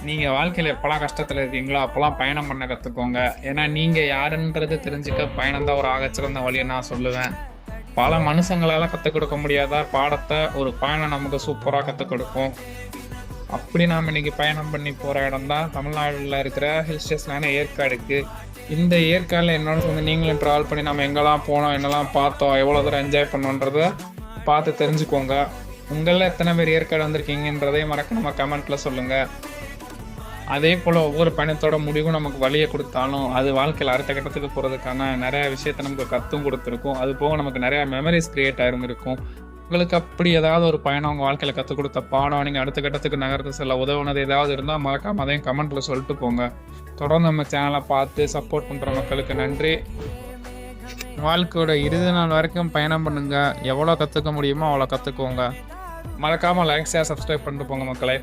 நீங்கள் வாழ்க்கையில் எப்போல்லாம் கஷ்டத்தில் இருக்கீங்களோ அப்போல்லாம் பயணம் பண்ண கற்றுக்கோங்க. ஏன்னா நீங்கள் யாருன்றது தெரிஞ்சுக்க பயணம் தான் ஒரு ஆகச்சிறந்த வழியை நான் சொல்லுவேன். பல மனுஷங்களால் கற்றுக் கொடுக்க முடியாத பாடத்தை ஒரு பயணம் நமக்கு சூப்பராக கற்றுக் கொடுக்கும். அப்படி நாம் இன்னைக்கு பயணம் பண்ணி போகிற இடம் தான் தமிழ்நாட்டில் இருக்கிற ஹில் ஸ்டேஷனான ஏற்காடுக்கு. இந்த ஏற்காடில் என்னோட சேர்ந்து நீங்களும் ட்ராவல் பண்ணி நம்ம எங்கெல்லாம் போனோம், என்னெல்லாம் பார்த்தோம், எவ்வளோ தூரம் என்ஜாய் பண்ணோன்றதை பார்த்து தெரிஞ்சுக்கோங்க. உங்களில் எத்தனை பேர் ஏற்காடு வந்திருக்கீங்கன்றதையும் மறக்காம கமெண்ட்டில் சொல்லுங்கள். அதே போல் ஒவ்வொரு பயணத்தோட முடிவும் நமக்கு வழியை கொடுத்தாலும் அது வாழ்க்கையில் அடுத்த கட்டத்துக்கு போகிறதுக்கான நிறைய விஷயத்தை நமக்கு கற்றும் கொடுத்துருக்கும். அது போக நமக்கு நிறையா மெமரிஸ் க்ரியேட் ஆகிருந்திருக்கும். உங்களுக்கு அப்படி ஏதாவது ஒரு பயணம் உங்கள் வாழ்க்கையில் கற்றுக் கொடுத்த பாடம், நீங்கள் அடுத்த கட்டத்துக்கு நகர்த்து செல்ல உதவுனது ஏதாவது இருந்தால் மறக்காம அதையும் கமெண்ட்டில் சொல்லிட்டு போங்க. தொடர்ந்து நம்ம சேனலை பார்த்து சப்போர்ட் பண்ணுற மக்களுக்கு நன்றி. வாழ்க்கையோட இறுதி நாள் வரைக்கும் பயணம் பண்ணுங்கள். எவ்வளோ கற்றுக்க முடியுமோ அவ்வளோ கற்றுக்கோங்க. மறக்காமல் லைக் ஷேர் சப்ஸ்கிரைப் பண்ணிட்டு போங்க மக்களே.